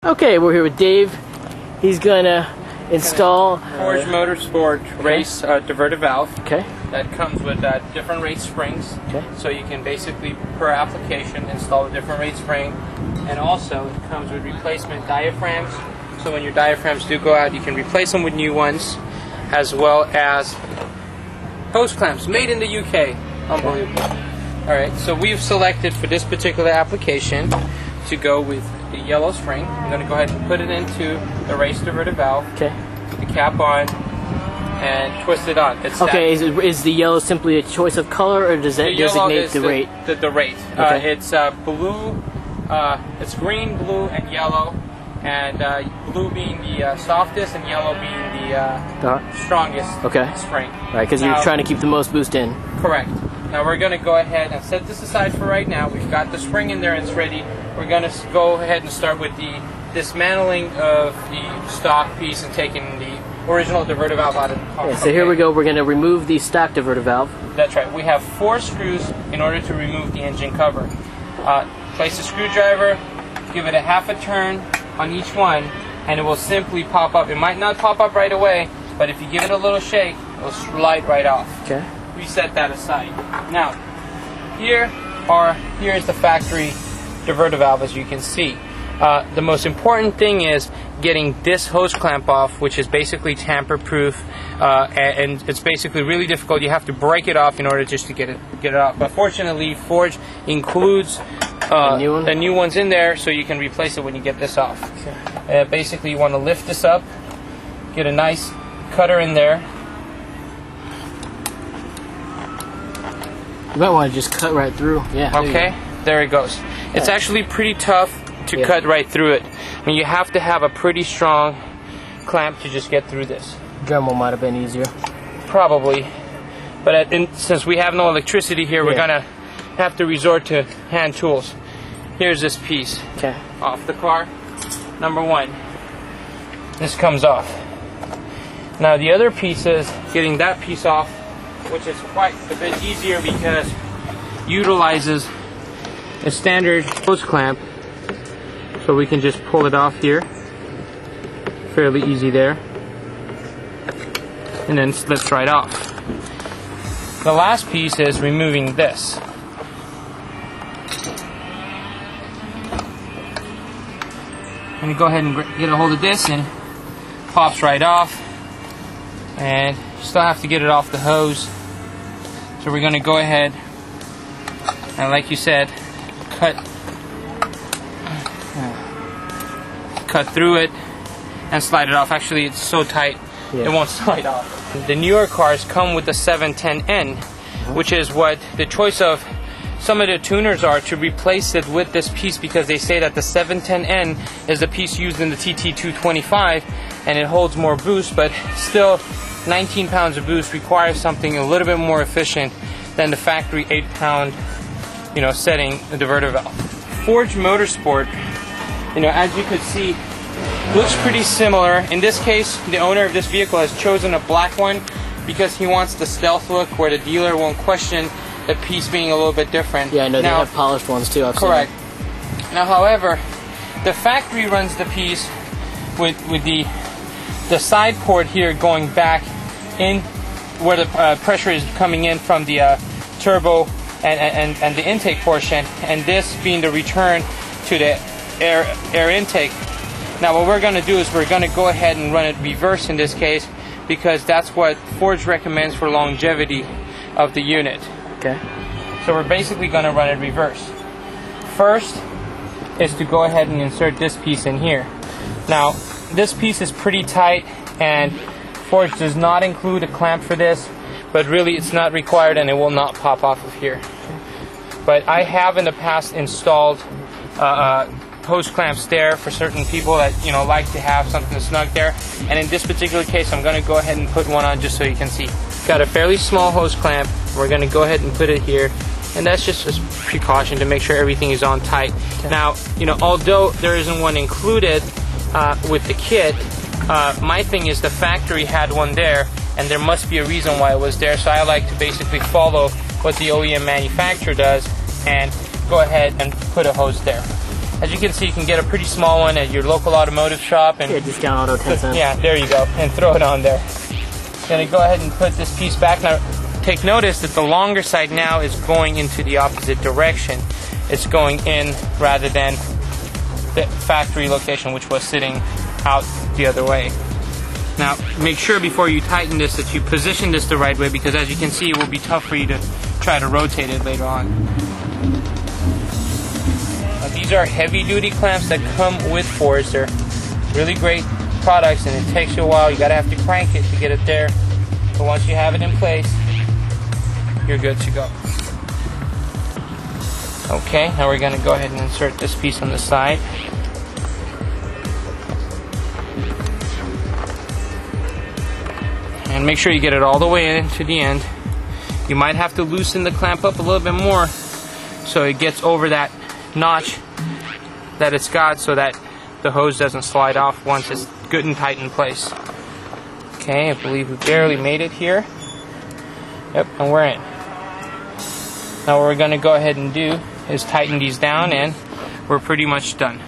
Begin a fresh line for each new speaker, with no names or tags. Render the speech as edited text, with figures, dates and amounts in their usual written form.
Okay, we're here with Dave. He's gonna install
Forge Motorsport race diverter valve.
Okay.
That comes with different rate springs.
Okay.
So you can basically, per application, install a different rate spring. And also, it comes with replacement diaphragms. So when your diaphragms do go out, you can replace them with new ones, as well as hose clamps made in the UK. Unbelievable. All right. So we've selected for this particular application to go with the yellow spring. I'm going to go ahead and put it into the race diverter valve.
Okay.
Put the cap on and twist it on. It's
okay. Is the yellow simply a choice of color, or does that designate the rate?
The rate.
Okay.
It's blue. It's green, blue, and yellow. And blue being the softest, and yellow being the strongest spring.
Right, because you're trying to keep the most boost in.
Correct. Now we're going to go ahead and set this aside for right now. We've got the spring in there and it's ready. We're going to go ahead and start with the dismantling of the stock piece and taking the original diverter valve out of the car.
Yeah, so here we go. We're going to remove the stock diverter valve.
That's right. We have 4 screws in order to remove the engine cover. Place a screwdriver, give it a half a turn on each one, and it will simply pop up. It might not pop up right away, but if you give it a little shake, it will slide right off.
Okay.
We set that aside. Now, here is the factory diverter valve, as you can see. The most important thing is getting this hose clamp off, which is basically tamper-proof, and it's basically really difficult. You have to break it off in order just to get it off. But fortunately, Forge includes the new ones in there, so you can replace it when you get this off. Okay. Basically, you want to lift this up, get a nice cutter in there.
You might want to just cut right through. Yeah.
Okay, there it goes. It's actually pretty tough to cut right through it. I mean, you have to have a pretty strong clamp to just get through this.
Dremel might have been easier.
Probably. But since we have no electricity here, we're going to have to resort to hand tools. Here's this piece off the car. Number 1. This comes off. Now the other piece is getting that piece off, which is quite a bit easier because it utilizes a standard hose clamp, so we can just pull it off here. Fairly easy there, and then slips right off. The last piece is removing this. I'm going to go ahead and get a hold of this, and it pops right off, and you still have to get it off the hose. So we're going to go ahead and, like you said, cut through it and slide it off. Actually, it's so tight it won't slide off. The newer cars come with the 710N, which is what the choice of some of the tuners are, to replace it with this piece, because they say that the 710N is the piece used in the TT225 and it holds more boost, but still 19 pounds of boost requires something a little bit more efficient than the factory 8-pound setting diverter valve. Forge Motorsport, as you could see, looks pretty similar. In this case, the owner of this vehicle has chosen a black one because he wants the stealth look where the dealer won't question the piece being a little bit different.
Yeah, I know. They have polished ones too. I've
correct. Seen. Now, however, the factory runs the piece with the side port here going back in where the pressure is coming in from the turbo and the intake portion, and this being the return to the air intake. Now what we're going to do is we're going to go ahead and run it reverse in this case, because that's what Forge recommends for longevity of the unit.
Okay.
So we're basically going to run it reverse. First is to go ahead and insert this piece in here. Now this piece is pretty tight, and Forge does not include a clamp for this, but really it's not required and it will not pop off of here. But I have in the past installed hose clamps there for certain people that like to have something snug there, and in this particular case I'm going to go ahead and put one on just so you can see. Got a fairly small hose clamp. We're going to go ahead and put it here, and that's just a precaution to make sure everything is on tight. Okay. Now, although there isn't one included with the kit, my thing is the factory had one there, and there must be a reason why it was there, so I like to basically follow what the OEM manufacturer does and go ahead and put a hose there. As you can see, you can get a pretty small one at your local automotive shop. And
Yeah, discount auto 10 cents.
yeah, there you go, and throw it on there. Gonna go ahead and put this piece back. Now, take notice that the longer side now is going into the opposite direction. It's going in rather than the factory location, which was sitting out the other way. Now, make sure before you tighten this that you position this the right way, because as you can see, it will be tough for you to try to rotate it later on. Now, these are heavy-duty clamps that come with Forge. They're really great products, and it takes you a while. You gotta have to crank it to get it there. But once you have it in place, you're good to go. Okay, now we're gonna go ahead and insert this piece on the side. And make sure you get it all the way in to the end. You might have to loosen the clamp up a little bit more so it gets over that notch that it's got, so that the hose doesn't slide off once it's good and tight in place. Okay, I believe we barely made it here. Yep, and we're in. Now what we're going to go ahead and do is tighten these down, and we're pretty much done.